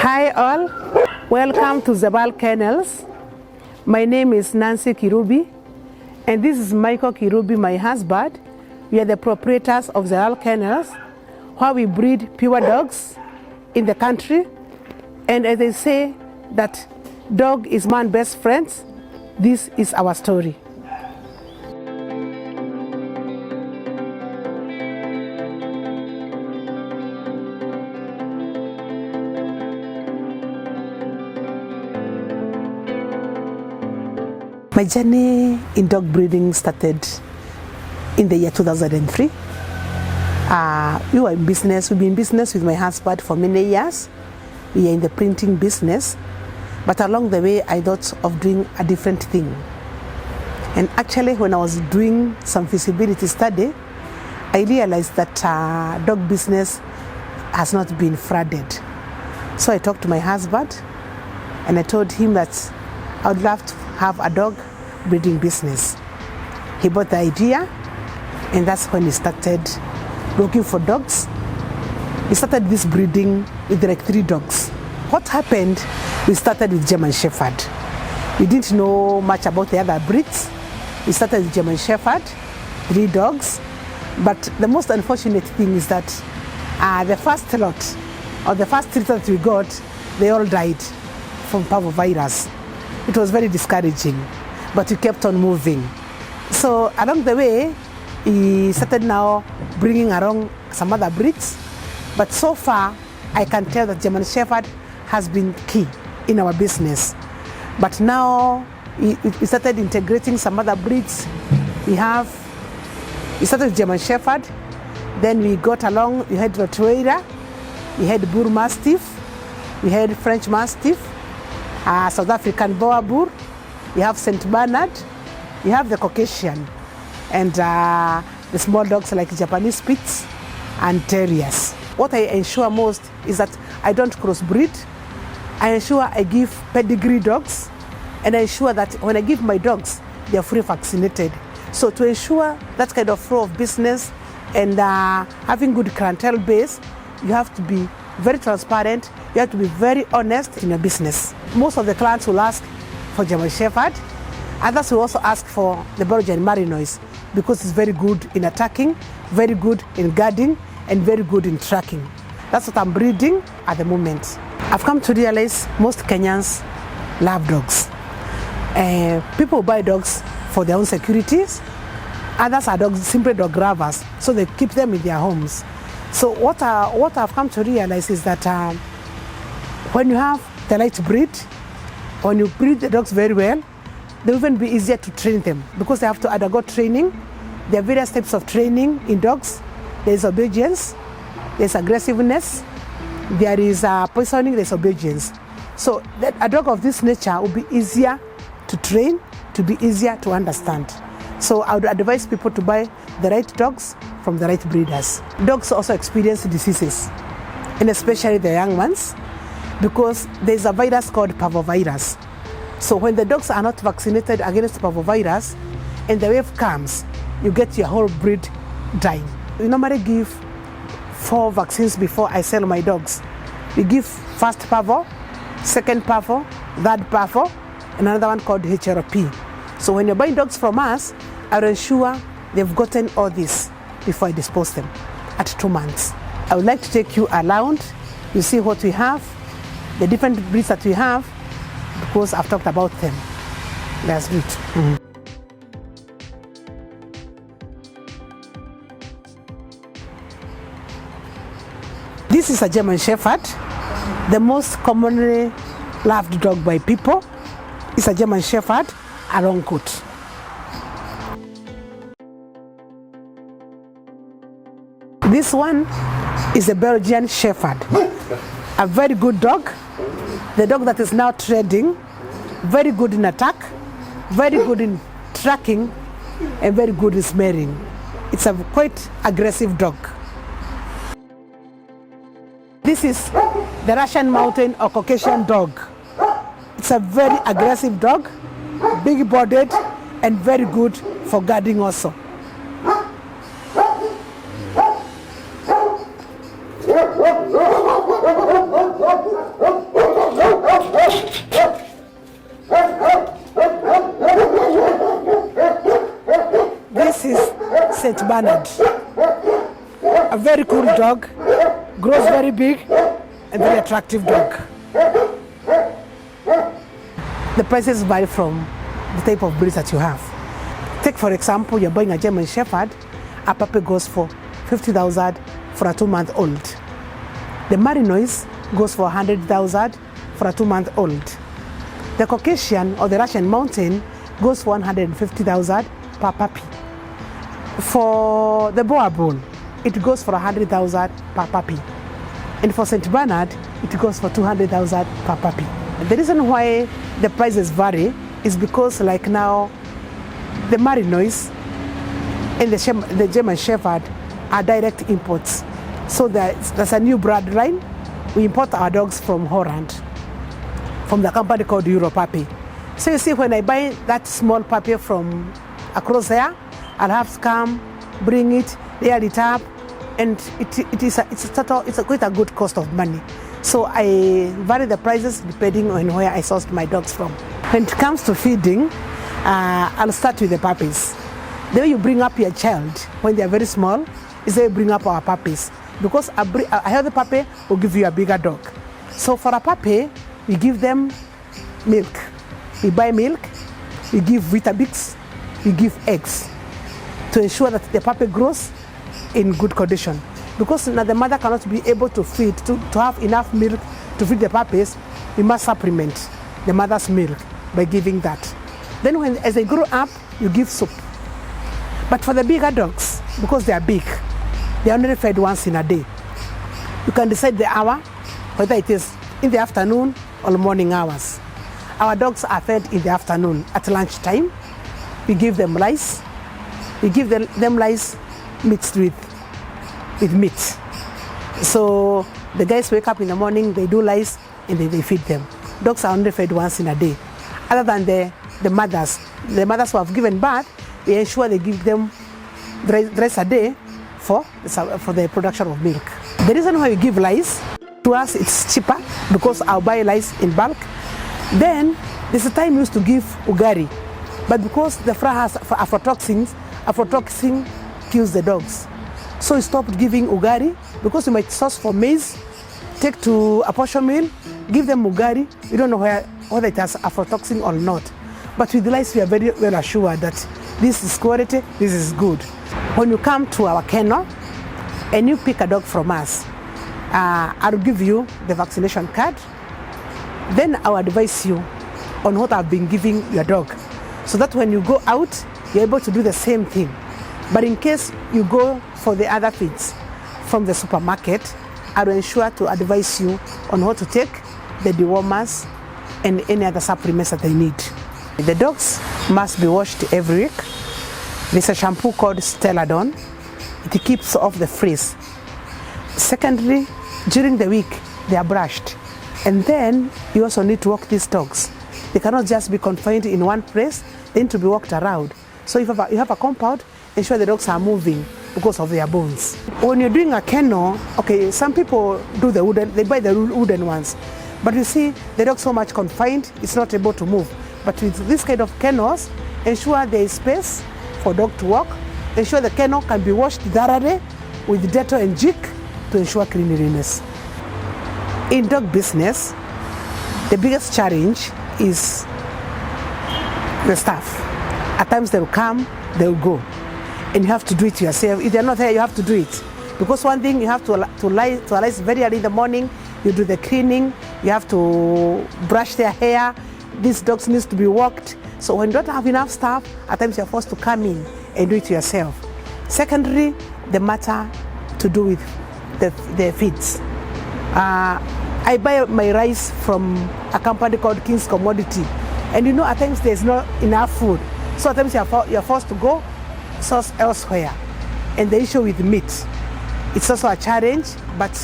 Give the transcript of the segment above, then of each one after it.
Hi all, welcome to Zabal Kennels. My name is Nancy Kirubi and this is Michael Kirubi, my husband. We are the proprietors of Zabal Kennels, where we breed pure dogs in the country. And as they say that dog is man's best friend, this is our story. My journey in dog breeding started in the year 2003. We were in business. We've been in business with my husband for many years. We are in the printing business, but along the way I thought of doing a different thing. And actually when I was doing some feasibility study, I realized that dog business has not been flooded. So I talked to my husband and I told him that I would love to have a dog breeding business. He bought the idea and that's when he started looking for dogs. We started this breeding with like 3 dogs. What happened, we started with German Shepherd. We didn't know much about the other breeds. We started with German Shepherd, 3 dogs. But the most unfortunate thing is that the first lot, or the first 3 that we got, they all died from parvovirus. It was very discouraging, but we kept on moving. So along the way, he started now bringing along some other breeds. But so far, I can tell that German Shepherd has been key in our business. But now, we started integrating some other breeds. We started with German Shepherd, then we got along, we had Rottweiler, we had Bull Mastiff, we had French Mastiff, South African Boer, we have St. Bernard, we have the Caucasian, and the small dogs like Japanese Spitz and Terriers. What I ensure most is that I don't crossbreed. I ensure I give pedigree dogs, and I ensure that when I give my dogs, they are fully vaccinated. So to ensure that kind of flow of business and having good clientele base, you have to be very transparent, you have to be very honest in your business. Most of the clients will ask for German Shepherd. Others will also ask for the Belgian Marinois because it's very good in attacking, very good in guarding, and very good in tracking. That's what I'm breeding at the moment. I've come to realize most Kenyans love dogs. People buy dogs for their own securities. Others are simply dog lovers, so they keep them in their homes. So what I've come to realize is that when you have the right breed, when you breed the dogs very well, they'll even be easier to train them because they have to undergo training. There are various types of training in dogs. There is obedience, there's aggressiveness, there is poisoning, there's obedience. So a dog of this nature will be easier to train, to be easier to understand. So I would advise people to buy the right dogs from the right breeders. Dogs also experience diseases, and especially the young ones, because there's a virus called parvovirus. So when the dogs are not vaccinated against parvovirus and the wave comes, you get your whole breed dying. We normally give 4 vaccines before I sell my dogs. We give first parvo, second parvo, third parvo, and another one called HRP. So when you're buying dogs from us, I will ensure they've gotten all this before I dispose them at 2 months. I would like to take you around. You see what we have, the different breeds that we have, because I've talked about them. Let's do it. This is a German Shepherd, the most commonly loved dog by people. It's a German Shepherd, a long coat. This one is a Belgian Shepherd, a very good dog, the dog that is now trading, very good in attack, very good in tracking, and very good in smelling. It's a quite aggressive dog. This is the Russian Mountain or Caucasian dog. It's a very aggressive dog, big-bodied, and very good for guarding also. This is St. Bernard, a very cool dog, grows very big, and very attractive dog. The prices vary from the type of breed that you have. Take for example, you're buying a German Shepherd, a puppy goes for 50,000 for a 2-month-old. The Malinois goes for 100,000 for a 2-month-old. The Caucasian or the Russian Mountain goes for 150,000 per puppy. For the Boer Bull, it goes for 100,000 per puppy. And for St. Bernard, it goes for 200,000 per puppy. The reason why the prices vary is because like now, the Malinois and the German Shepherd are direct imports. So there's a new bloodline. We import our dogs from Holland, from the company called Puppy. So you see, when I buy that small puppy from across there, I'll have to come, bring it, rear it up, and it's quite a good cost of money. So I vary the prices depending on where I sourced my dogs from. When it comes to feeding, I'll start with the puppies. The way you bring up your child when they are very small is the way you bring up our puppies. Because a healthy puppy will give you a bigger dog. So for a puppy, we give them milk. We buy milk, we give Weetabix, we give eggs to ensure that the puppy grows in good condition. Because now the mother cannot be able to feed, to have enough milk to feed the puppies, we must supplement the mother's milk by giving that. Then as they grow up, you give soup. But for the bigger dogs, because they are big, they are only fed once in a day. You can decide the hour, whether it is in the afternoon or morning hours. Our dogs are fed in the afternoon at lunchtime. We give them rice. We give them rice mixed with meat. So the guys wake up in the morning, they do rice, and they feed them. Dogs are only fed once in a day. Other than the mothers who have given birth, we ensure they give them thrice a day for the production of milk. The reason why we give rice, to us it's cheaper because I'll buy rice in bulk. Then there's a time we used to give ugari, but because the flour has aflatoxin kills the dogs. So we stopped giving ugari because we might source for maize, take to a portion mill, give them ugari. We don't know whether it has aflatoxin or not. But with rice, we are very well assured that this is quality, this is good. When you come to our kennel and you pick a dog from us, I'll give you the vaccination card. Then I'll advise you on what I've been giving your dog, so that when you go out, you're able to do the same thing. But in case you go for the other feeds from the supermarket, I will ensure to advise you on what to take, the dewormers, and any other supplements that they need. The dogs must be washed every week. There's a shampoo called Stelladon. It keeps off the frizz. Secondly, during the week, they are brushed. And then you also need to walk these dogs. They cannot just be confined in one place, they need to be walked around. So if you have a compound, ensure the dogs are moving because of their bones. When you're doing a kennel, okay, some people do the wooden, they buy the wooden ones. But you see, the dog's so much confined, it's not able to move. But with this kind of kennels, ensure there is space for dog to walk. Ensure the kennel can be washed thoroughly with Dettol and Jik to ensure cleanliness. In dog business, the biggest challenge is the staff. At times they will come, they will go, and you have to do it yourself. If they're not there, you have to do it. Because one thing, you have to arise very early in the morning, you do the cleaning, you have to brush their hair, these dogs need to be walked. So when you don't have enough staff, at times you're forced to come in and do it yourself. Secondly, the matter to do with the feeds. I buy my rice from a company called King's Commodity, and you know at times there's not enough food. So at times you're forced to go source elsewhere. And the issue with meat, it's also a challenge, but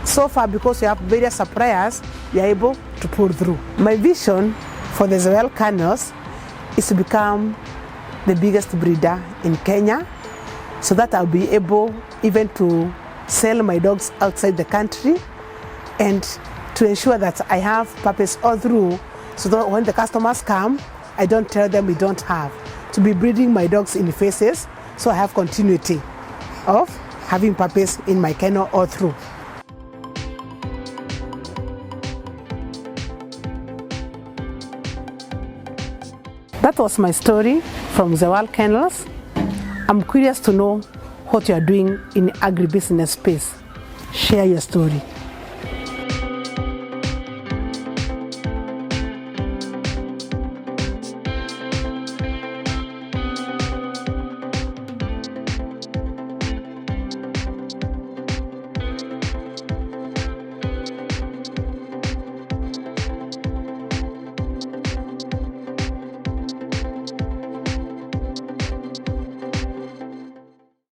so far because we have various suppliers, we are able to pull through. My vision for the Zoel kennels is to become the biggest breeder in Kenya, so that I'll be able even to sell my dogs outside the country, and to ensure that I have puppies all through, so that when the customers come, I don't tell them we don't have. To be breeding my dogs in phases, So I have continuity of having puppies in my kennel all through. That was my story from the World Kennels. I'm curious to know what you are doing in agribusiness space. Share your story.